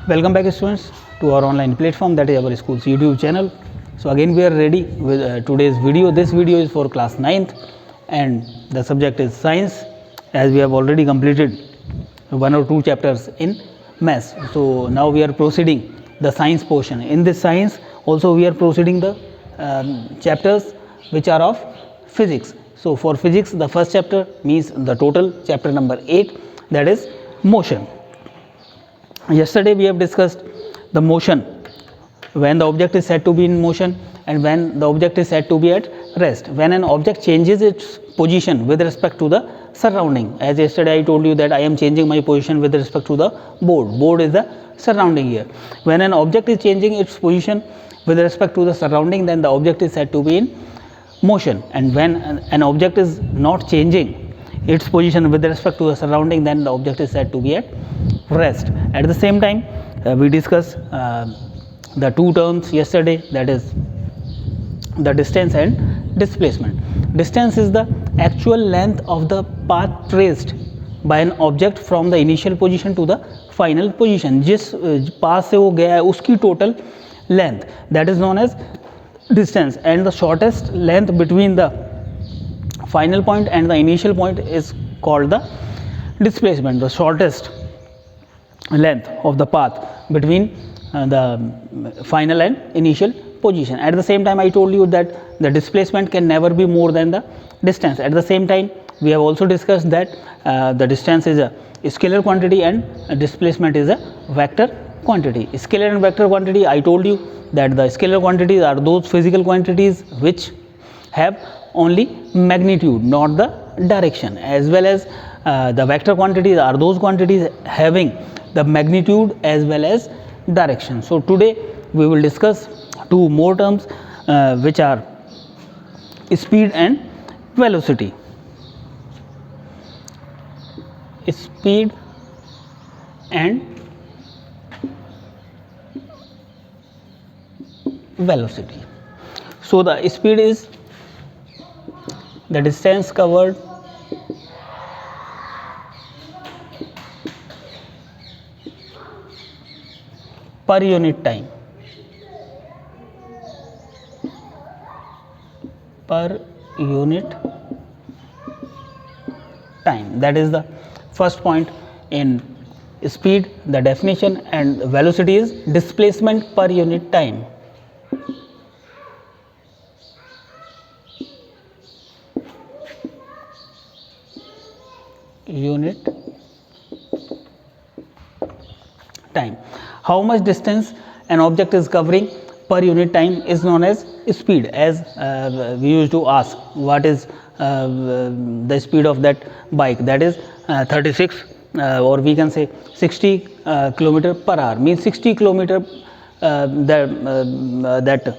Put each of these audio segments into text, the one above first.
Welcome back students to our online platform, that is our school's YouTube channel. So again we are ready with today's video. This video is for class 9th and the subject is science, as we have already completed one or two chapters in maths. So now we are proceeding the science portion. In this science also we are proceeding the chapters which are of physics. So for physics the first chapter means the total chapter number 8, that is motion. Yesterday we have discussed the motion, when the object is said to be in motion and when the object is said to be at rest. When an object changes its position with respect to the surrounding, as yesterday I told you that I am changing my position with respect to the board is the surrounding here. When an object is changing its position with respect to the surrounding, then the object is said to be in motion, and when an object is not changing its position with respect to the surrounding, then the object is said to be at rest. At the same time we discussed the two terms yesterday, that is the distance and displacement. Distance is the actual length of the path traced by an object from the initial position to the final position. जिस पास से वो गया है उसकी total length, that is known as distance, and the shortest length between the final point and the initial point is called the displacement. The shortest length of the path between the final and initial position. At the same time I told you that the displacement can never be more than the distance. At the same time we have also discussed that the distance is a scalar quantity and displacement is a vector quantity. Scalar and vector quantity, I told you that the scalar quantities are those physical quantities which have only magnitude, not the direction, as well as the vector quantities are those quantities having the magnitude as well as direction. So today we will discuss two more terms which are speed and velocity. Speed and velocity. So the speed is the distance covered per unit time. Per unit time, that is the first point in speed, the definition, and velocity is displacement per unit time. Unit time. How much distance an object is covering per unit time is known as speed. As we used to ask, what is the speed of that bike, that is 36 or we can say 60 kilometer per hour, means 60 kilometer that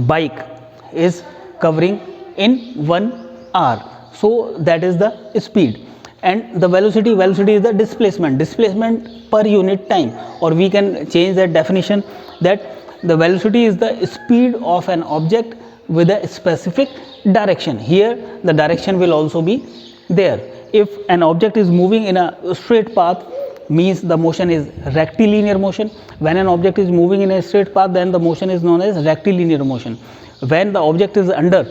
bike is covering in 1 hour. So that is the speed. And the velocity is the displacement per unit time, or we can change that definition that the velocity is the speed of an object with a specific direction. Here the direction will also be there. If an object is moving in a straight path, means the motion is rectilinear motion. When an object is moving in a straight path, then the motion is known as rectilinear motion. When the object is under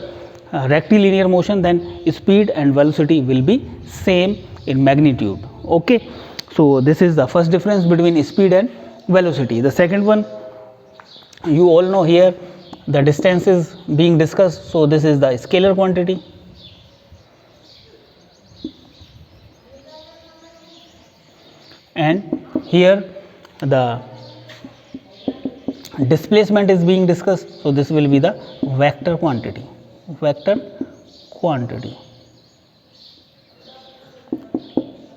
rectilinear motion, then speed and velocity will be same in magnitude. Okay, so this is the first difference between speed and velocity. The second one, you all know, here the distance is being discussed, so this is the scalar quantity. And here the displacement is being discussed, so this will be the vector quantity.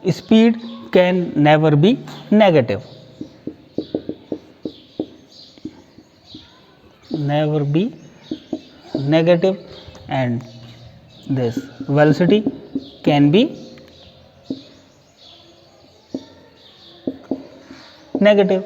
Speed can never be negative. And this velocity can be negative.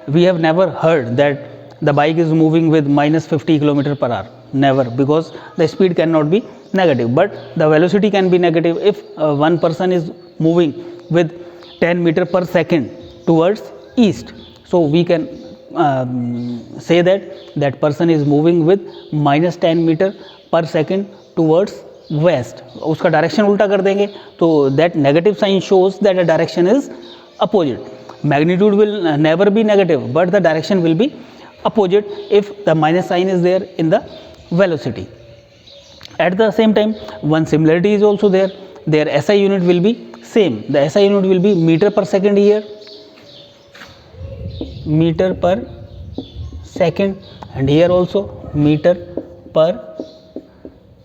We have never heard that the bike is moving with minus 50 km per hour, never, because the speed cannot be negative, but the velocity can be negative. If one person is moving with 10 meter per second, towards east. So we can say that person is moving with -10 meter per second towards west. उसका direction उल्टा कर देंगे तो that negative sign shows that the direction is opposite. Magnitude will never be negative, but the direction will be opposite if the minus sign is there in the velocity. At the same time, one similarity is also there. Their SI unit will be same. The SI unit will be meter per second here, meter per second, and here also meter per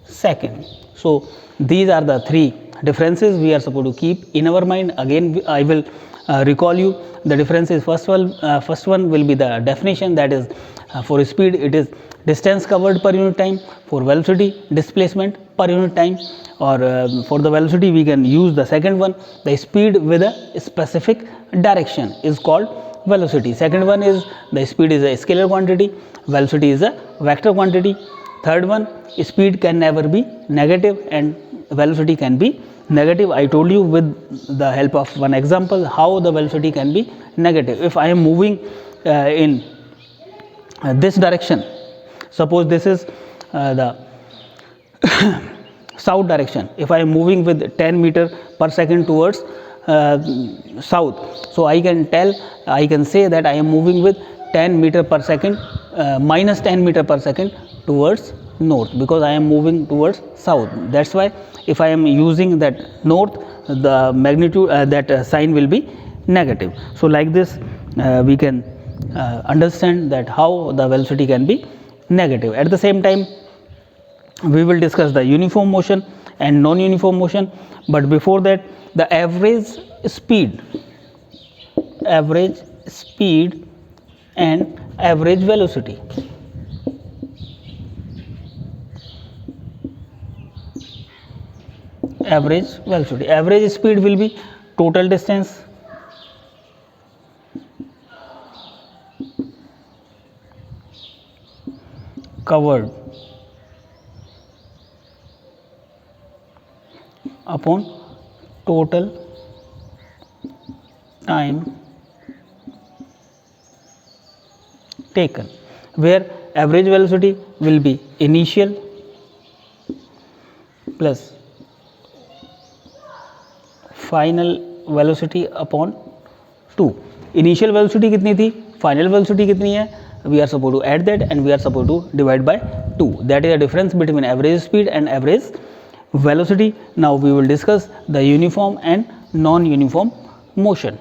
second. So these are the three differences we are supposed to keep in our mind. Again I will recall you the differences. First one will be the definition, that is for speed it is distance covered per unit time, for velocity displacement per unit time, or for the velocity we can use the second one, the speed with a specific direction is called velocity. Second one is the speed is a scalar quantity, velocity is a vector quantity. Third one, speed can never be negative and velocity can be negative. I told you with the help of one example how the velocity can be negative. If I am moving in this direction, suppose this is the south direction. If I am moving with 10 meter per second towards south, so I can say that I am moving with 10 meter per second minus 10 meter per second towards north, because I am moving towards south. That's why if I am using that north, the magnitude that sign will be negative. So like this we can understand that how the velocity can be negative. At the same time we will discuss the uniform motion and non-uniform motion, but before that the average speed and average velocity. Average velocity, average speed will be total distance covered upon total time taken, where average velocity will be initial plus final velocity upon 2. Initial velocity कितनी थी, final velocity कितनी है, we are suppose to add that and we are suppose to divide by 2. That is the difference between average speed and average velocity. Now we will discuss the uniform and non uniform motion.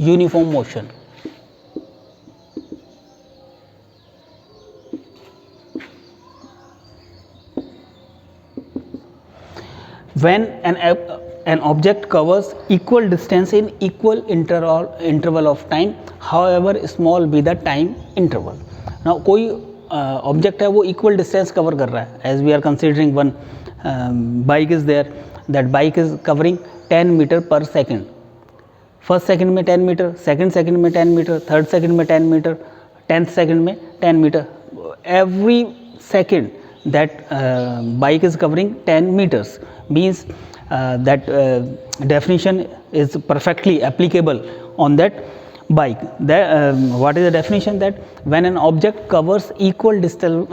Uniform motion. When an object covers equal distance in equal interval of time, however small be the time interval. Now कोई object है वो equal distance cover कर रहा है. As we are considering one bike is there, that bike is covering 10 meter per second. First second में 10 metre, second second में 10 metre, third second में 10 metre, 10th second में 10 metre. Every second that bike is covering 10 meters means that definition is perfectly applicable on that bike. What is the definition? That when an object covers equal distance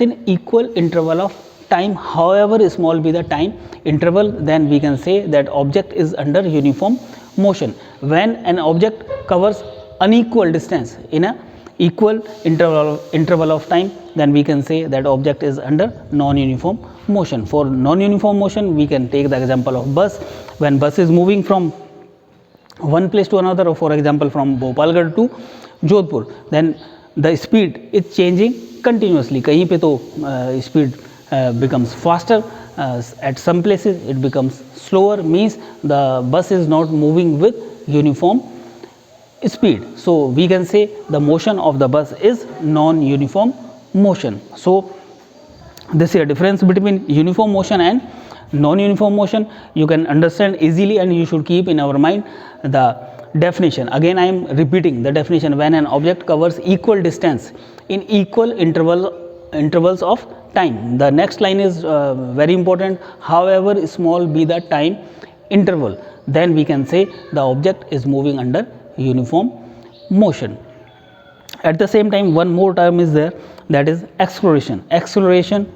in equal interval of time, however small be the time interval, then we can say that object is under uniform motion. When an object covers unequal distance in a equal interval of time, then we can say that object is under non-uniform motion. For non-uniform motion we can take the example of bus. When bus is moving from one place to another, or for example from Bhopalgarh to Jodhpur, then the speed is changing continuously. कहीं पे तो speed becomes faster, at some places it becomes slower, means the bus is not moving with uniform speed. So we can say the motion of the bus is non-uniform motion. So this is a difference between uniform motion and Non-uniform motion you can understand easily, and you should keep in our mind the definition. Again I am repeating the definition: when an object covers equal distance in equal intervals of time. The next line is very important: however small be the time interval, then we can say the object is moving under uniform motion. At the same time, one more term is there, that is acceleration. Acceleration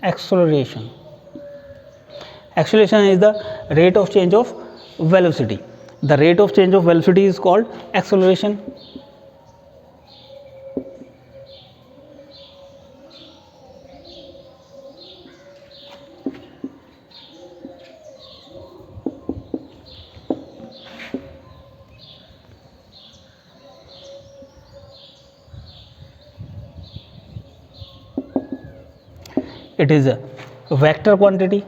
acceleration acceleration is the rate of change of velocity. The rate of change of velocity is called acceleration. It is a vector quantity.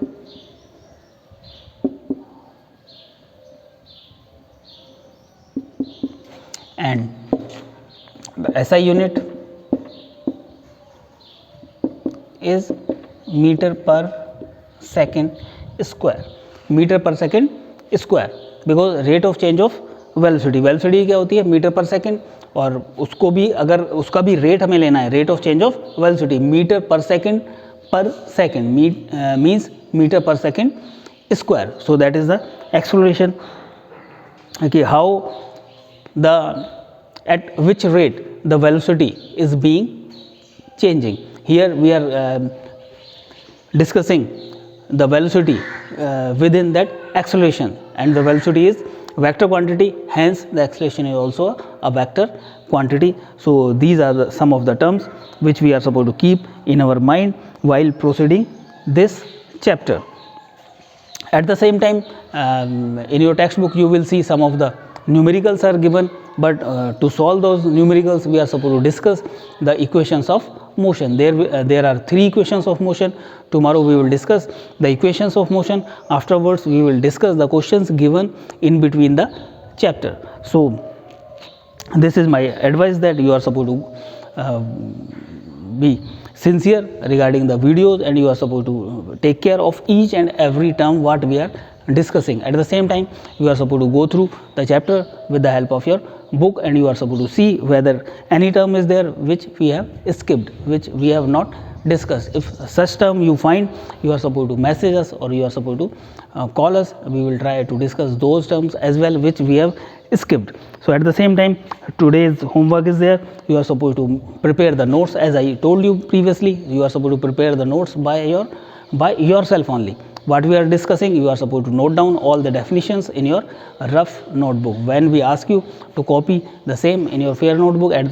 And the SI unit is meter per second square. Meter per second square, because rate of change of velocity. velocity क्या होती है? Metre पर second, और उसको भी अगर उसका भी रेट हमें लेना है, rate of change of velocity, metre पर second means meter per second square. So that is the acceleration. Okay, how at which rate the velocity is being changing. Here we are discussing the velocity within that acceleration, and the velocity is vector quantity, hence the acceleration is also a vector quantity. So these are some of the terms which we are supposed to keep in our mind while proceeding this chapter. At the same time, in your textbook you will see some of the numericals are given, but to solve those numericals we are supposed to discuss the equations of motion. There are 3 equations of motion. Tomorrow we will discuss the equations of motion. Afterwards we will discuss the questions given in between the chapter. So this is my advice, that you are supposed to be sincere regarding the videos, and you are supposed to take care of each and every term what we are discussing. At the same time, you are supposed to go through the chapter with the help of your book, and you are supposed to see whether any term is there which we have skipped, which we have not discussed. If such term you find, you are supposed to message us, or you are supposed to call us. We will try to discuss those terms as well which we have skipped. So at the same time, today's homework is there. You are supposed to prepare the notes. As I told you previously, you are supposed to prepare the notes by yourself only. What we are discussing, you are supposed to note down all the definitions in your rough notebook. When we ask you to copy the same in your fair notebook, at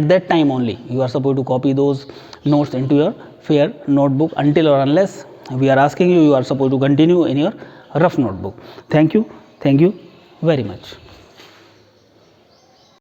that time only you are supposed to copy those notes into your fair notebook. Until or unless we are asking you, you are supposed to continue in your rough notebook. Thank you very much.